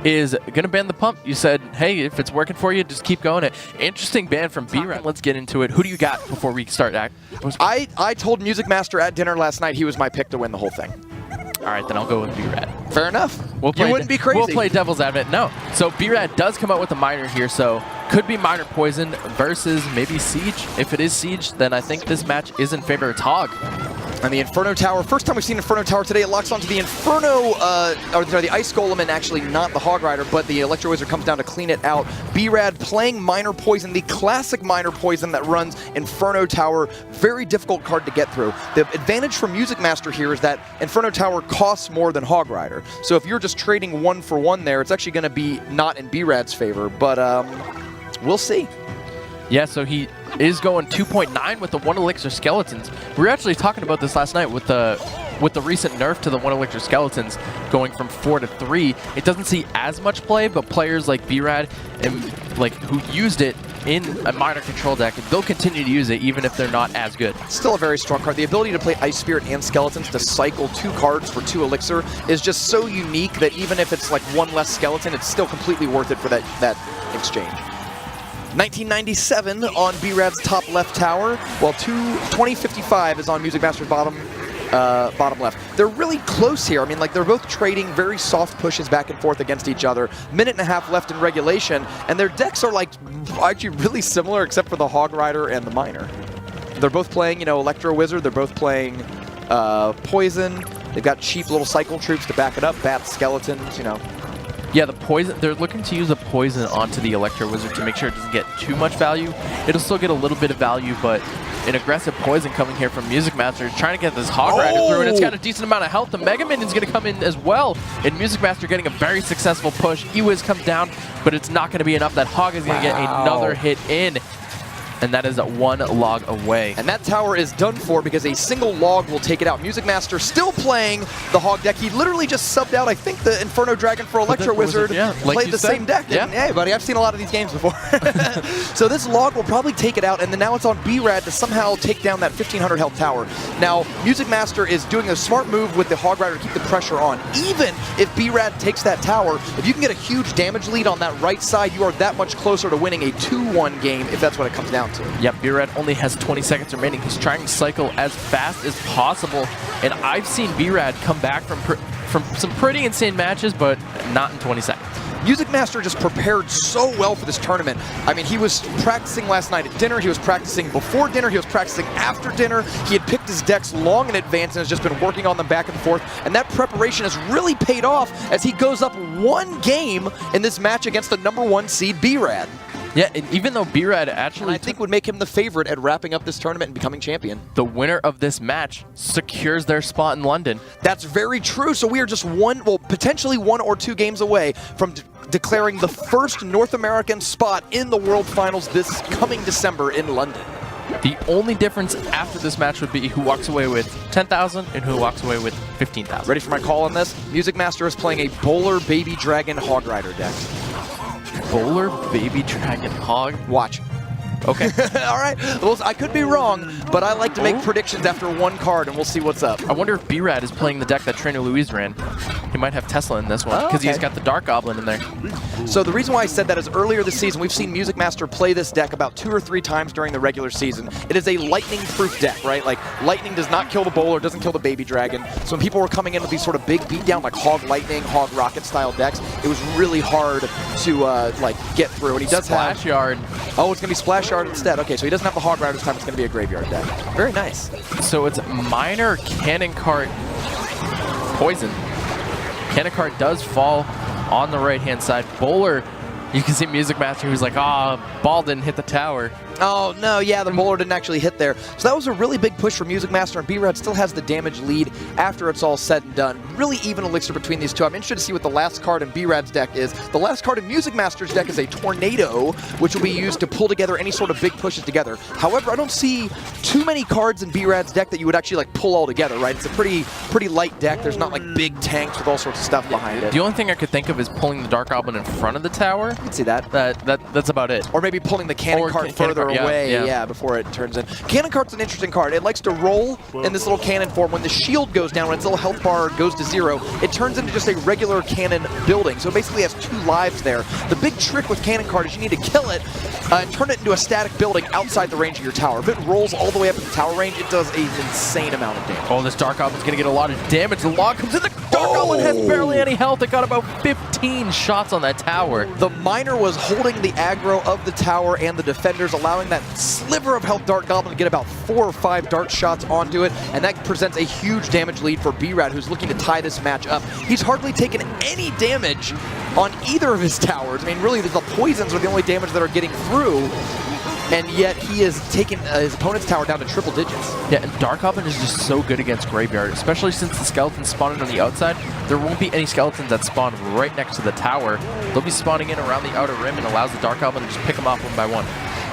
is going to ban the pump. You said, hey, if it's working for you, just keep going it. Interesting ban from B-Rad. Let's get into it. Who do you got before we start? I told Music Master at dinner last night he was my pick to win the whole thing. All right, then I'll go with B-Rad. Fair enough. You wouldn't be crazy. We'll play devil's advocate. No. So B-Rad does come out with a Miner here, so could be Miner Poison versus maybe Siege. If it is Siege, then I think this match is in favor of Tog. And the Inferno Tower, first time we've seen Inferno Tower today, it locks onto the Inferno, or the Ice Golem, and actually not the Hog Rider, but the Electro Wizard comes down to clean it out. B-Rad playing Miner Poison, the classic Miner Poison that runs Inferno Tower. Very difficult card to get through. The advantage for Music Master here is that Inferno Tower costs more than Hog Rider. So if you're just trading 1 for 1 there, it's actually going to be not in B-Rad's favor, but we'll see. Yeah, so he is going 2.9 with the 1 Elixir Skeletons. We were actually talking about this last night with the recent nerf to the 1 Elixir Skeletons going from 4 to 3. It doesn't see as much play, but players like B-Rad and who used it in a Miner control deck, they'll continue to use it even if they're not as good. Still a very strong card. The ability to play Ice Spirit and Skeletons to cycle 2 cards for 2 Elixir is just so unique that even if it's like 1 less Skeleton, it's still completely worth it for that exchange. 1997 on B-Rad's top left tower, while 2055 is on Music Master's bottom left. They're really close here. I mean, they're both trading very soft pushes back and forth against each other. Minute and a half left in regulation, and their decks are actually really similar except for the Hog Rider and the Miner. They're both playing, Electro Wizard. They're both playing Poison. They've got cheap little cycle troops to back it up. Bats, Skeletons, Yeah, the Poison, they're looking to use a Poison onto the Electro Wizard to make sure it doesn't get too much value. It'll still get a little bit of value, but an aggressive Poison coming here from Music Master, trying to get this Hog Rider through, and it's got a decent amount of health. The Mega Minion's going to come in as well, and Music Master getting a very successful push. E-Wiz comes down, but it's not going to be enough. That Hog is going to get another hit in. And that is 1 log away. And that tower is done for because a single log will take it out. Music Master still playing the Hog deck. He literally just subbed out, I think, the Inferno Dragon for Electro Wizard. Yeah, played the same deck. Yeah. Hey, buddy, I've seen a lot of these games before. So this log will probably take it out, and then now it's on B-Rad to somehow take down that 1500 health tower. Now, Music Master is doing a smart move with the Hog Rider to keep the pressure on. Even if B-Rad takes that tower, if you can get a huge damage lead on that right side, you are that much closer to winning a 2-1 game if that's what it comes down to. Yep, B-Rad only has 20 seconds remaining. He's trying to cycle as fast as possible, and I've seen B-Rad come back from some pretty insane matches, but not in 20 seconds. Music Master just prepared so well for this tournament. I mean, he was practicing last night at dinner, he was practicing before dinner, he was practicing after dinner. He had picked his decks long in advance and has just been working on them back and forth, and that preparation has really paid off as he goes up 1 game in this match against the #1 seed B-Rad. Yeah, and even though B-Rad actually, I think would make him the favorite at wrapping up this tournament and becoming champion. The winner of this match secures their spot in London. That's very true. So we are just potentially 1 or 2 games away from declaring the first North American spot in the World Finals this coming December in London. The only difference after this match would be who walks away with 10,000 and who walks away with 15,000. Ready for my call on this? Music Master is playing a Bowler Baby Dragon Hog Rider deck. Bowler Baby Dragon Hog? Watch. Okay. All right. Well, I could be wrong, but I like to make predictions after 1 card, and we'll see what's up. I wonder if B-Rad is playing the deck that Trainer Louise ran. He might have Tesla in this one, because he's got the Dark Goblin in there. So the reason why I said that is earlier this season, we've seen Music Master play this deck about 2 or 3 times during the regular season. It is a lightning-proof deck, right? Like, lightning does not kill the Bowler, doesn't kill the Baby Dragon. So when people were coming in with these sort of big beatdown, like Hog Lightning, Hog Rocket style decks, it was really hard to, get through. And he does Splash Yard. Oh, it's going to be Splash Yard instead. Okay, so he doesn't have the Hog Rider this time. It's going to be a Graveyard deck. Very nice. So it's Miner, Cannon Cart, Poison. Cannon Cart does fall on the right-hand side. Bowler, you can see Music Master who's like, ball didn't hit the tower. Oh, no, yeah, the Bowler didn't actually hit there. So that was a really big push for Music Master, and B-Rad still has the damage lead after it's all said and done. Really even elixir between these two. I'm interested to see what the last card in B-Rad's deck is. The last card in Music Master's deck is a Tornado, which will be used to pull together any sort of big pushes together. However, I don't see too many cards in B-Rad's deck that you would actually pull all together, right? It's a pretty light deck. There's not big tanks with all sorts of stuff behind it. The only thing I could think of is pulling the Dark Goblin in front of the tower. I can see that. That's about it. Or maybe pulling the Cannon Cart further away, before it turns in. Cannon Cart's an interesting card. It likes to roll in this little cannon form. When the shield goes down, when its little health bar goes to 0, it turns into just a regular cannon building. So it basically has 2 lives there. The big trick with Cannon Cart is you need to kill it and turn it into a static building outside the range of your tower. If it rolls all the way up to the tower range, it does an insane amount of damage. Oh, this Dark Goblin's going to get a lot of damage. The log comes in. The Dark Goblin has barely any health. It got about 15 shots on that tower. The Miner was holding the aggro of the tower and the defenders, allowing that sliver of health Dark Goblin to get about 4 or 5 dart shots onto it, and that presents a huge damage lead for B-Rad, who's looking to tie this match up. He's hardly taken any damage on either of his towers. I mean, really, the poisons are the only damage that are getting through, and yet he has taken his opponent's tower down to triple digits. Yeah, and Dark Goblin is just so good against Graveyard, especially since the skeletons spawning on the outside. There won't be any skeletons that spawn right next to the tower. They'll be spawning in around the outer rim and allows the Dark Goblin to just pick them off one by one.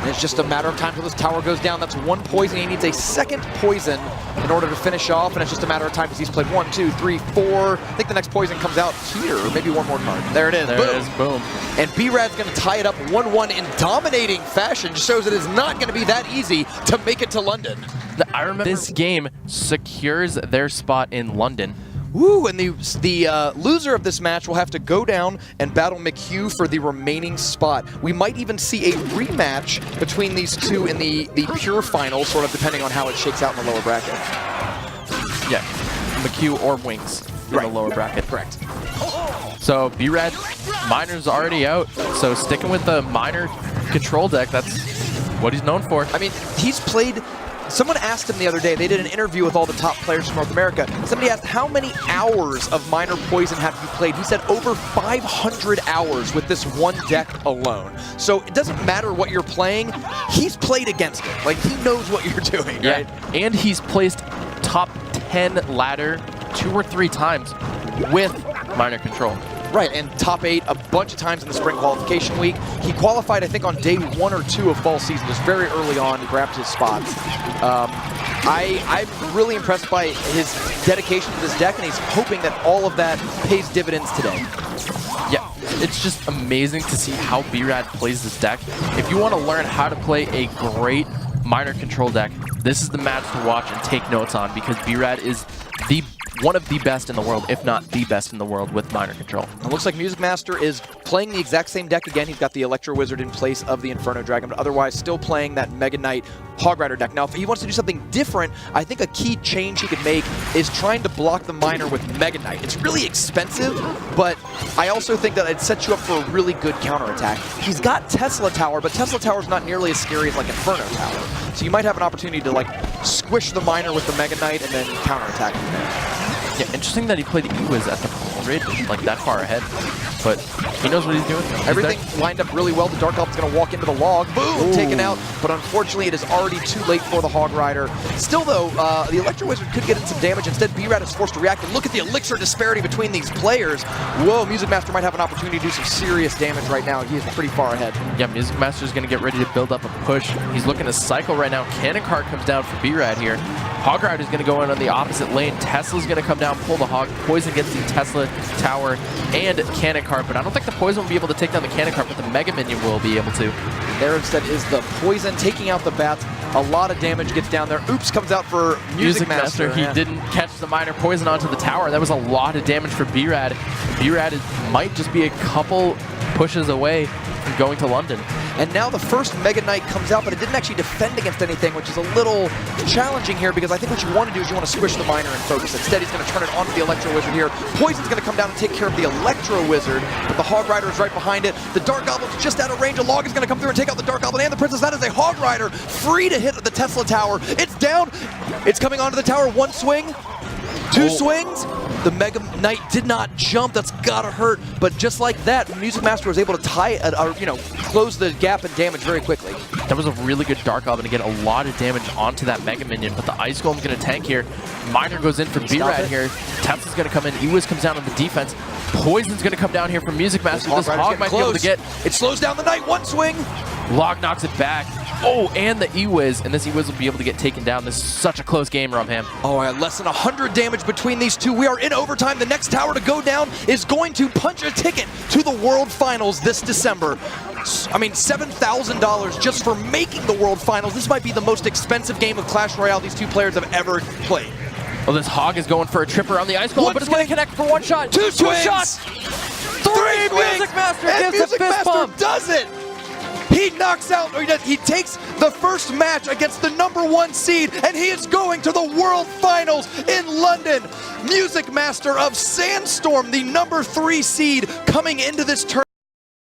And it's just a matter of time till this tower goes down. That's 1 poison. He needs a 2nd poison in order to finish off, and it's just a matter of time because he's played 1, 2, 3, 4. I think the next poison comes out here, or maybe 1 more card. There it is. There boom. it is. Boom. And B-Rad's going to tie it up 1-1 in dominating fashion. Just shows it is not going to be that easy to make it to London. I remember this game secures their spot in London. Woo, and the loser of this match will have to go down and battle McHugh for the remaining spot. We might even see a rematch between these two in the pure final, sort of depending on how it shakes out in the lower bracket. Yeah, McHugh or Winks in the lower bracket. Correct. So B-Rad, Miner's already out, so sticking with the Miner control deck, that's what he's known for. I mean, he's played... Someone asked him the other day, they did an interview with all the top players from North America. Somebody asked, how many hours of Miner Poison have you played? He said over 500 hours with this one deck alone. So it doesn't matter what you're playing, he's played against it. Like, he knows what you're doing, right? And he's placed top 10 ladder 2 or 3 times with Miner control. Right, and top 8 a bunch of times in the spring qualification week. He qualified, I think, on day 1 or 2 of fall season, just very early on. He grabbed his spots. I'm really impressed by his dedication to this deck, and he's hoping that all of that pays dividends today. Yeah, it's just amazing to see how B-Rad plays this deck. If you want to learn how to play a great Miner control deck, this is the match to watch and take notes on, because B-Rad is one of the best in the world, if not the best in the world, with Miner control. It looks like Music Master is playing the exact same deck again. He's got the Electro Wizard in place of the Inferno Dragon, but otherwise still playing that Mega Knight Hog Rider deck. Now, if he wants to do something different, I think a key change he could make is trying to block the Miner with Mega Knight. It's really expensive, but I also think that it sets you up for a really good counterattack. He's got Tesla Tower, but Tesla Tower is not nearly as scary as like Inferno Tower. So you might have an opportunity to like squish the Miner with the Mega Knight and then counterattack from there. Yeah, interesting that he played Ewiz at the bridge, like that far ahead, but he knows what he's doing. Everything lined up really well. The Dark Goblin's going to walk into the log. Boom! Taken out, but unfortunately it is already too late for the Hog Rider. Still though, the Electro Wizard could get in some damage. Instead, B-Rad is forced to react, and look at the elixir disparity between these players. Whoa, Music Master might have an opportunity to do some serious damage right now. He is pretty far ahead. Yeah, Music Master's going to get ready to build up a push. He's looking to cycle right now. Cannon Cart comes down for B-Rad here. Hog Rider is going to go in on the opposite lane. Tesla's going to come down, pull the Hog. Poison gets the Tesla Tower and Cannon Cart, but I don't think the Poison will be able to take down the Cannon Cart, but the Mega Minion will be able to. There instead is the Poison taking out the bats. A lot of damage gets down there. Oops comes out for Music Master. He didn't catch the Miner Poison onto the tower. That was a lot of damage for B-Rad. B-Rad might just be a couple pushes away from going to London. And now the first Mega Knight comes out, but it didn't actually defend against anything, which is a little challenging here, because I think what you want to do is you want to squish the Miner and focus. Instead, he's going to turn it onto the Electro Wizard here. Poison's going to come down and take care of the Electro Wizard, but the Hog Rider is right behind it. The Dark Goblin's just out of range. A log is going to come through and take out the Dark Goblin and the Princess. That is a Hog Rider free to hit the Tesla Tower. It's down. It's coming onto the tower. 1 swing. 2 swings. The Mega Knight did not jump. That's gotta hurt. But just like that, Music Master was able to tie, close the gap in damage very quickly. That was a really good Dark Goblin to get a lot of damage onto that Mega Minion, but the Ice Golem's going to tank here. Miner goes in for B-Rad here. Tesla's going to come in. Ewiz comes down on the defense. Poison's going to come down here from Music Master. This Hog might be able to get... It slows down the Knight. 1 swing. Log knocks it back. Oh, and the Ewiz, and this Ewiz will be able to get taken down. This is such a close game, Rumham. Oh, less than 100 damage between these two. We are in overtime. The next tower to go down is going to punch a ticket to the World Finals this December. I mean, $7,000 just for making the World Finals. This might be the most expensive game of Clash Royale these two players have ever played. Well, this Hog is going for a trip around the ice golem, but it's going to connect for one shot. Two shots. Three. Music Master and gives Music a fist Master bump. does it. He knocks out, or he takes the first match against the #1 seed, and he is going to the World Finals in London. Music Master of Sandstorm, the #3 seed, coming into this tournament.